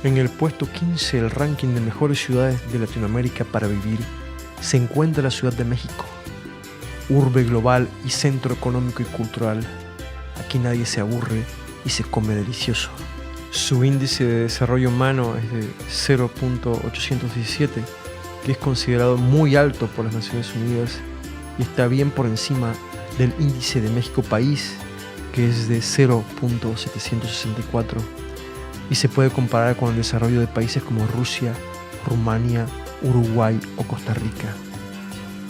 En el puesto 15 del ranking de mejores ciudades de Latinoamérica para vivir se encuentra la Ciudad de México, urbe global y centro económico y cultural. Aquí nadie se aburre y se come delicioso. Su índice de desarrollo humano es de 0.817, que es considerado muy alto por las Naciones Unidas y está bien por encima del índice de México país, que es de 0.764, y se puede comparar con el desarrollo de países como Rusia, Rumania, Uruguay o Costa Rica.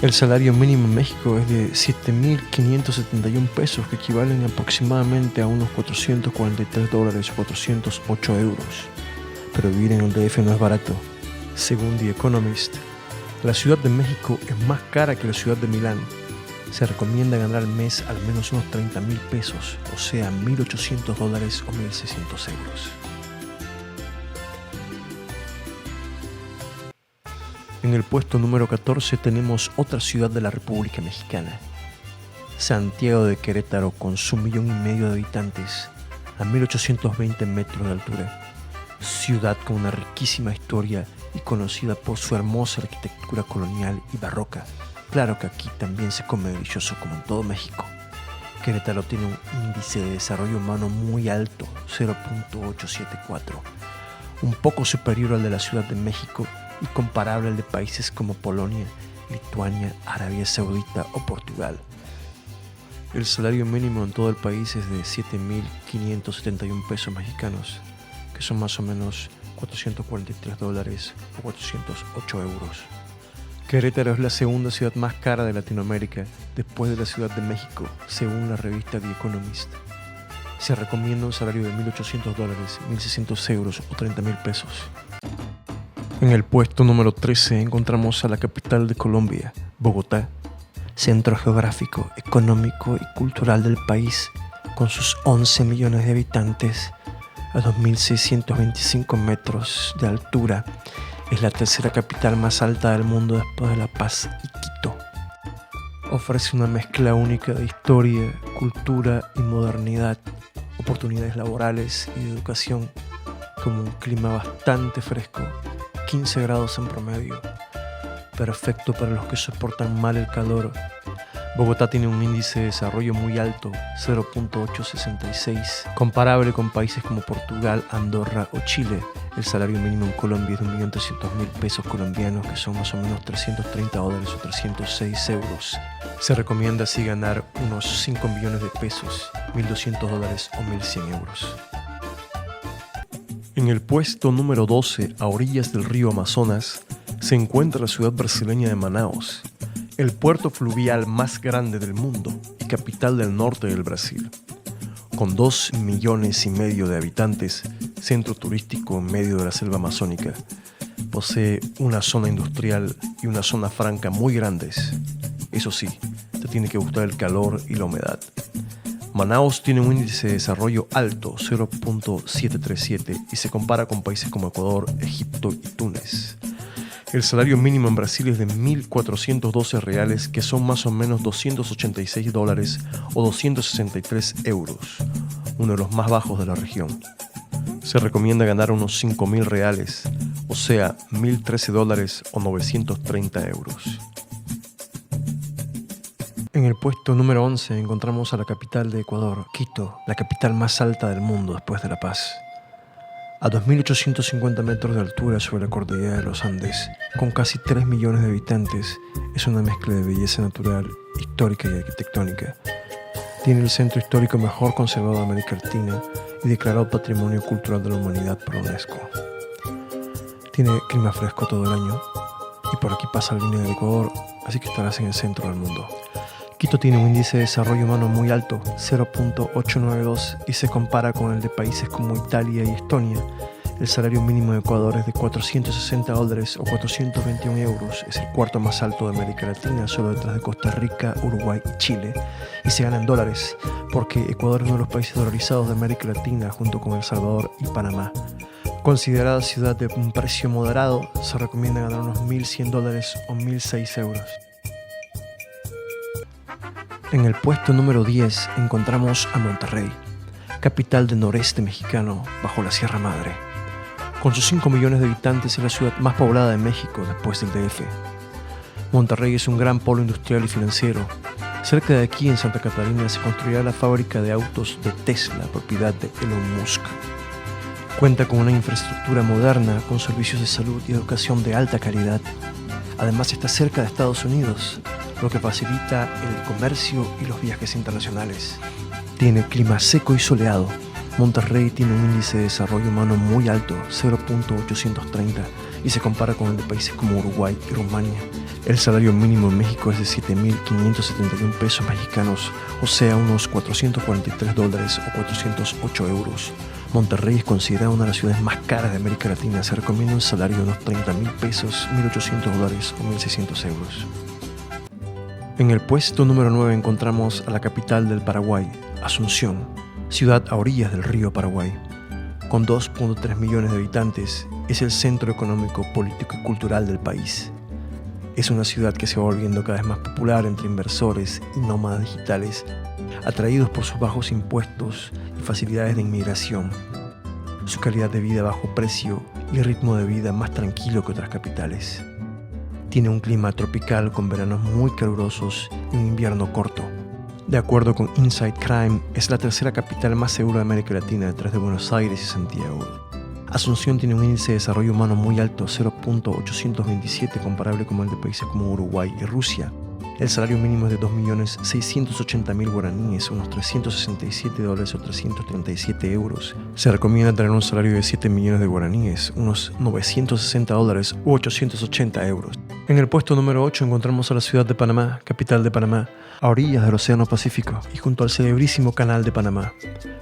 El salario mínimo en México es de 7.571 pesos, que equivalen aproximadamente a unos 443 dólares o 408 euros. Pero vivir en el DF no es barato. Según The Economist, la Ciudad de México es más cara que la ciudad de Milán. Se recomienda ganar al mes al menos unos 30.000 pesos, o sea, 1.800 dólares o 1.600 euros. En el puesto número 14 tenemos otra ciudad de la República Mexicana, Santiago de Querétaro, con su 1,5 millones de habitantes, a 1.820 metros de altura. Ciudad con una riquísima historia y conocida por su hermosa arquitectura colonial y barroca. Claro que aquí también se come delicioso como en todo México. Querétaro tiene un índice de desarrollo humano muy alto, 0.874, un poco superior al de la Ciudad de México y comparable al de países como Polonia, Lituania, Arabia Saudita o Portugal. El salario mínimo en todo el país es de 7.571 pesos mexicanos, que son más o menos 443 dólares o 408 euros. Querétaro es la segunda ciudad más cara de Latinoamérica, después de la Ciudad de México, según la revista The Economist. Se recomienda un salario de 1.800 dólares, 1.600 euros o 30.000 pesos. En el puesto número 13 encontramos a la capital de Colombia, Bogotá, centro geográfico, económico y cultural del país, con sus 11 millones de habitantes a 2.625 metros de altura. Es la tercera capital más alta del mundo después de La Paz y Quito. Ofrece una mezcla única de historia, cultura y modernidad, oportunidades laborales y de educación, con un clima bastante fresco, 15 grados en promedio, perfecto para los que soportan mal el calor. Bogotá tiene un índice de desarrollo muy alto, 0.866, comparable con países como Portugal, Andorra o Chile. El salario mínimo en Colombia es de 1.300.000 pesos colombianos, que son más o menos 330 dólares o 306 euros. Se recomienda así ganar unos 5 millones de pesos, 1.200 dólares o 1.100 euros. En el puesto número 12, a orillas del río Amazonas, se encuentra la ciudad brasileña de Manaus, el puerto fluvial más grande del mundo y capital del norte del Brasil. Con 2,5 millones de habitantes, centro turístico en medio de la selva amazónica, posee una zona industrial y una zona franca muy grandes. Eso sí, te tiene que gustar el calor y la humedad. Manaus tiene un índice de desarrollo alto, 0.737, y se compara con países como Ecuador, Egipto y Túnez. El salario mínimo en Brasil es de 1.412 reales, que son más o menos 286 dólares o 263 euros, uno de los más bajos de la región. Se recomienda ganar unos 5.000 reales, o sea, 1.013 dólares o 930 euros. En el puesto número 11 encontramos a la capital de Ecuador, Quito, la capital más alta del mundo después de La Paz. A 2.850 metros de altura sobre la cordillera de los Andes, con casi 3 millones de habitantes, es una mezcla de belleza natural, histórica y arquitectónica. Tiene el centro histórico mejor conservado de América Latina y declarado Patrimonio Cultural de la Humanidad por la UNESCO. Tiene clima fresco todo el año y por aquí pasa la línea del Ecuador, así que estarás en el centro del mundo. Quito tiene un índice de desarrollo humano muy alto, 0.892, y se compara con el de países como Italia y Estonia. El salario mínimo de Ecuador es de 460 dólares o 421 euros. Es el cuarto más alto de América Latina, solo detrás de Costa Rica, Uruguay y Chile. Y se gana en dólares, porque Ecuador es uno de los países dolarizados de América Latina, junto con El Salvador y Panamá. Considerada ciudad de un precio moderado, se recomienda ganar unos 1.100 dólares o 1.006 euros. En el puesto número 10 encontramos a Monterrey, capital del noreste mexicano bajo la Sierra Madre. Con sus 5 millones de habitantes es la ciudad más poblada de México después del DF. Monterrey es un gran polo industrial y financiero. Cerca de aquí, en Santa Catarina, se construirá la fábrica de autos de Tesla, propiedad de Elon Musk. Cuenta con una infraestructura moderna, con servicios de salud y educación de alta calidad. Además, está cerca de Estados Unidos, lo que facilita el comercio y los viajes internacionales. Tiene clima seco y soleado. Monterrey tiene un índice de desarrollo humano muy alto, 0.830, y se compara con el de países como Uruguay y Rumania. El salario mínimo en México es de 7.571 pesos mexicanos, o sea, unos $443 o 408 euros. Monterrey es considerada una de las ciudades más caras de América Latina. Se recomienda un salario de unos 30.000 pesos, $1.800 o 1.600 euros. En el puesto número 9 encontramos a la capital del Paraguay, Asunción, ciudad a orillas del río Paraguay. Con 2.3 millones de habitantes, es el centro económico, político y cultural del país. Es una ciudad que se va volviendo cada vez más popular entre inversores y nómadas digitales, atraídos por sus bajos impuestos y facilidades de inmigración, su calidad de vida a bajo precio y ritmo de vida más tranquilo que otras capitales. Tiene un clima tropical con veranos muy calurosos y un invierno corto. De acuerdo con Inside Crime, es la tercera capital más segura de América Latina detrás de Buenos Aires y Santiago. Asunción tiene un índice de desarrollo humano muy alto, 0.827, comparable con el de países como Uruguay y Rusia. El salario mínimo es de 2.680.000 guaraníes, unos $367 o 337 euros. Se recomienda tener un salario de 7 millones de guaraníes, unos $960 u 880 euros. En el puesto número 8 encontramos a la ciudad de Panamá, capital de Panamá, a orillas del Océano Pacífico y junto al celebrísimo Canal de Panamá.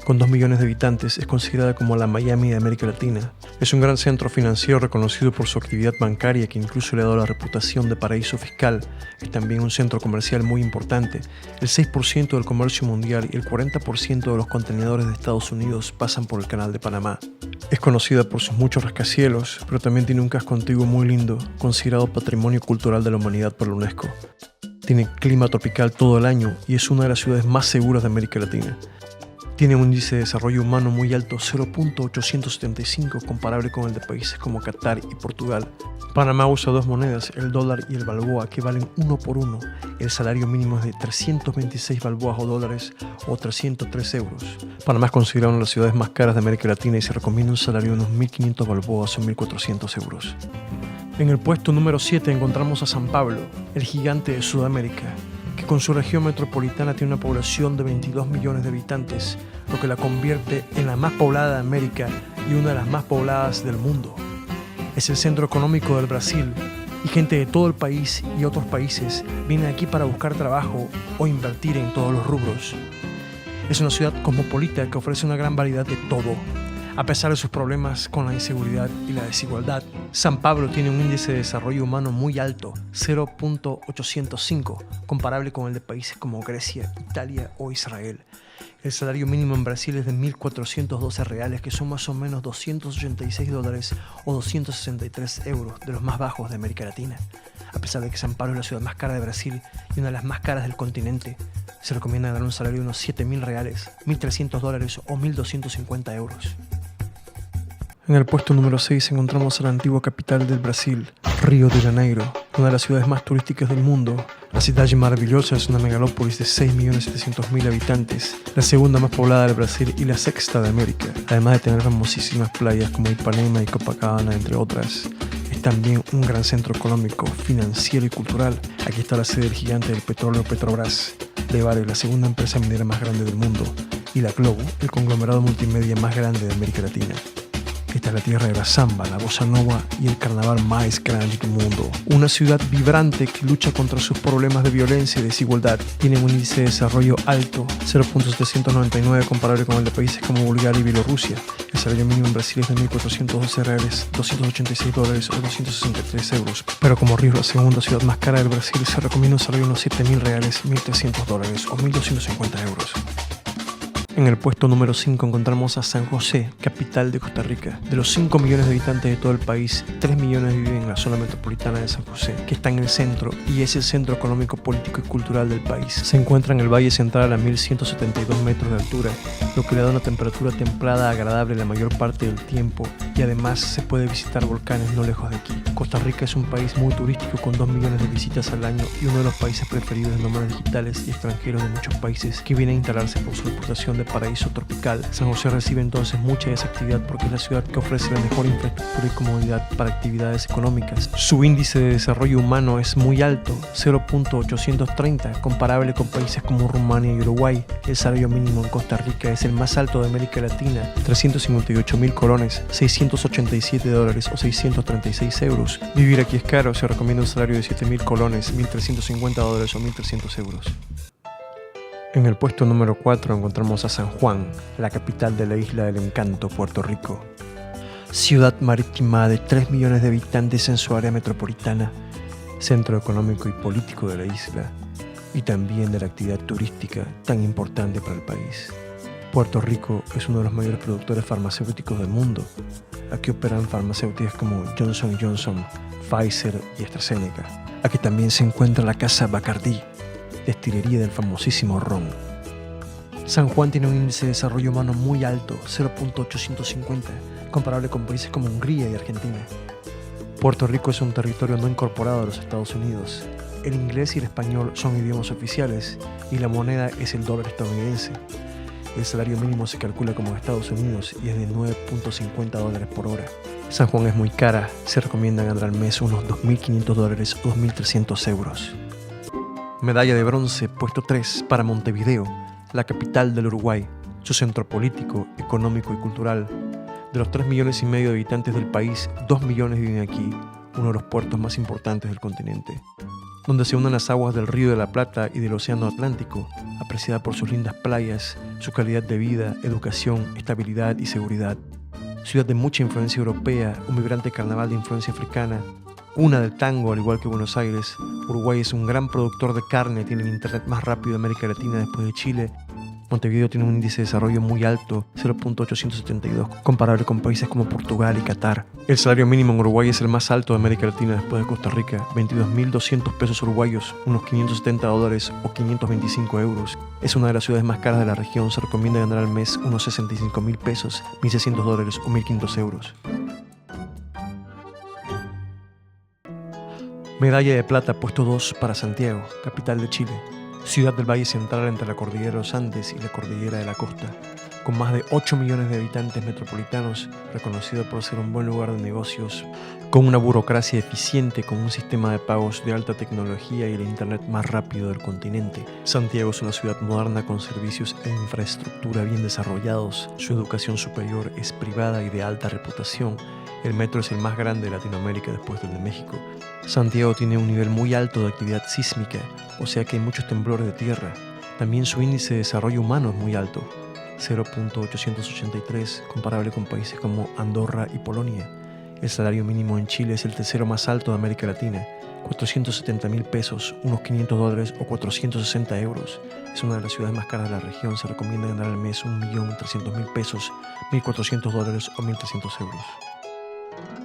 Con 2 millones de habitantes, es considerada como la Miami de América Latina. Es un gran centro financiero reconocido por su actividad bancaria, que incluso le ha dado la reputación de paraíso fiscal. Es también un centro comercial muy importante. El 6% del comercio mundial y el 40% de los contenedores de Estados Unidos pasan por el Canal de Panamá. Es conocida por sus muchos rascacielos, pero también tiene un casco antiguo muy lindo, considerado Patrimonio Cultural de la Humanidad por la UNESCO. Tiene clima tropical todo el año y es una de las ciudades más seguras de América Latina. Tiene un índice de desarrollo humano muy alto, 0.875, comparable con el de países como Qatar y Portugal. Panamá usa dos monedas, el dólar y el balboa, que valen 1 por 1. El salario mínimo es de 326 balboas o dólares o 303 euros. Panamá es considerada una de las ciudades más caras de América Latina y se recomienda un salario de unos 1.500 balboas o 1.400 euros. En el puesto número 7 encontramos a San Pablo, el gigante de Sudamérica, que con su región metropolitana tiene una población de 22 millones de habitantes, lo que la convierte en la más poblada de América y una de las más pobladas del mundo. Es el centro económico del Brasil y gente de todo el país y otros países viene aquí para buscar trabajo o invertir en todos los rubros. Es una ciudad cosmopolita que ofrece una gran variedad de todo. A pesar de sus problemas con la inseguridad y la desigualdad, San Pablo tiene un índice de desarrollo humano muy alto, 0.805, comparable con el de países como Grecia, Italia o Israel. El salario mínimo en Brasil es de 1.412 reales, que son más o menos $286 o 263 euros, de los más bajos de América Latina. A pesar de que San Pablo es la ciudad más cara de Brasil y una de las más caras del continente, se recomienda dar un salario de unos 7.000 reales, $1.300 o 1.250 euros. En el puesto número 6 encontramos a la antigua capital del Brasil, Río de Janeiro, una de las ciudades más turísticas del mundo. La ciudad maravillosa es una megalópolis de 6.700.000 habitantes, la segunda más poblada del Brasil y la sexta de América, además de tener famosísimas playas como Ipanema y Copacabana, entre otras. Es también un gran centro económico, financiero y cultural. Aquí está la sede del gigante del petróleo Petrobras, de Vale, la segunda empresa minera más grande del mundo, y la Globo, el conglomerado multimedia más grande de América Latina. Esta es la tierra de la samba, la bossa nova y el carnaval más grande del mundo. Una ciudad vibrante que lucha contra sus problemas de violencia y desigualdad. Tiene un índice de desarrollo alto, 0.799, comparable con el de países como Bulgaria y Bielorrusia. El salario mínimo en Brasil es de 1.412 reales, $286 o 263 euros. Pero como Río es la segunda ciudad más cara del Brasil, se recomienda un salario de unos 7.000 reales, $1.300 o 1.250 euros. En el puesto número 5 encontramos a San José, capital de Costa Rica. De los 5 millones de habitantes de todo el país, 3 millones viven en la zona metropolitana de San José, que está en el centro y es el centro económico, político y cultural del país. Se encuentra en el Valle Central a 1172 metros de altura, lo que le da una temperatura templada agradable la mayor parte del tiempo y además se puede visitar volcanes no lejos de aquí. Costa Rica es un país muy turístico con 2 millones de visitas al año y uno de los países preferidos de nómadas digitales y extranjeros de muchos países que vienen a instalarse por su reputación de paraíso tropical. San José recibe entonces mucha de esa actividad porque es la ciudad que ofrece la mejor infraestructura y comodidad para actividades económicas. Su índice de desarrollo humano es muy alto, 0.830, comparable con países como Rumania y Uruguay. El salario mínimo en Costa Rica es el más alto de América Latina, 358.000 colones, $687 o 636 euros. Vivir aquí es caro, se recomienda un salario de 7.000 colones, $1.350 o 1.300 euros. En el puesto número 4 encontramos a San Juan, la capital de la isla del encanto, Puerto Rico. Ciudad marítima de 3 millones de habitantes en su área metropolitana, centro económico y político de la isla y también de la actividad turística tan importante para el país. Puerto Rico es uno de los mayores productores farmacéuticos del mundo. Aquí operan farmacéuticas como Johnson & Johnson, Pfizer y AstraZeneca. Aquí también se encuentra la Casa Bacardí, destilería del famosísimo ron. San Juan tiene un índice de desarrollo humano muy alto, 0.850, comparable con países como Hungría y Argentina. Puerto Rico es un territorio no incorporado a los Estados Unidos. El inglés y el español son idiomas oficiales y la moneda es el dólar estadounidense. El salario mínimo se calcula como en Estados Unidos y es de $9.50 por hora. San Juan es muy cara, se recomienda ganar al mes unos $2.500 o 2.300 euros. Medalla de bronce, puesto 3 para Montevideo, la capital del Uruguay, su centro político, económico y cultural. De los 3 millones y medio de habitantes del país, 2 millones viven aquí, uno de los puertos más importantes del continente, donde se unen las aguas del Río de la Plata y del Océano Atlántico, apreciada por sus lindas playas, su calidad de vida, educación, estabilidad y seguridad. Ciudad de mucha influencia europea, un vibrante carnaval de influencia africana, cuna del tango al igual que Buenos Aires. Uruguay es un gran productor de carne, tiene el internet más rápido de América Latina después de Chile. Montevideo tiene un índice de desarrollo muy alto, 0.872, comparable con países como Portugal y Qatar. El salario mínimo en Uruguay es el más alto de América Latina después de Costa Rica, 22.200 pesos uruguayos, unos $570 o 525 euros. Es una de las ciudades más caras de la región, se recomienda ganar al mes unos 65.000 pesos, $1.600 o 1.500 euros. Medalla de plata, puesto 2 para Santiago, capital de Chile. Ciudad del Valle Central entre la cordillera de los Andes y la cordillera de la costa, con más de 8 millones de habitantes metropolitanos, reconocido por ser un buen lugar de negocios, con una burocracia eficiente, con un sistema de pagos de alta tecnología y el internet más rápido del continente. Santiago es una ciudad moderna con servicios e infraestructura bien desarrollados, su educación superior es privada y de alta reputación, el metro es el más grande de Latinoamérica después del de México. Santiago tiene un nivel muy alto de actividad sísmica, o sea que hay muchos temblores de tierra. También su índice de desarrollo humano es muy alto, 0.883, comparable con países como Andorra y Polonia. El salario mínimo en Chile es el tercero más alto de América Latina, 470.000 pesos, unos $500 o 460 euros. Es una de las ciudades más caras de la región, se recomienda ganar al mes 1.300.000 pesos, $1.400 o 1.300 euros.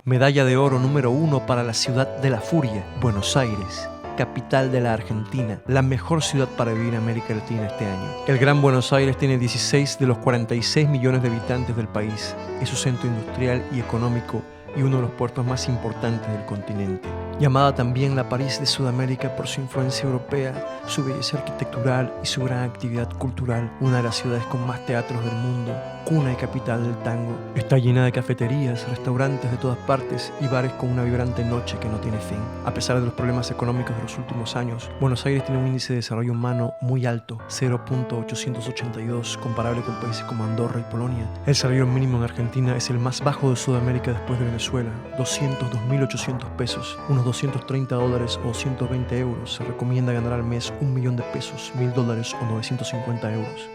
Medalla de oro número 1 para la ciudad de la furia, Buenos Aires, capital de la Argentina, la mejor ciudad para vivir en América Latina este año. El Gran Buenos Aires tiene 16 de los 46 millones de habitantes del país, es su centro industrial y económico y uno de los puertos más importantes del continente. Llamada también la París de Sudamérica por su influencia europea, su belleza arquitectural y su gran actividad cultural, una de las ciudades con más teatros del mundo, cuna y capital del tango. Está llena de cafeterías, restaurantes de todas partes y bares con una vibrante noche que no tiene fin. A pesar de los problemas económicos de los últimos años, Buenos Aires tiene un índice de desarrollo humano muy alto, 0.882, comparable con países como Andorra y Polonia. El salario mínimo en Argentina es el más bajo de Sudamérica después de Venezuela, 202.800 pesos, unos $230 o 220 euros. Se recomienda ganar al mes 1 millón de pesos, $1.000 o 950 euros.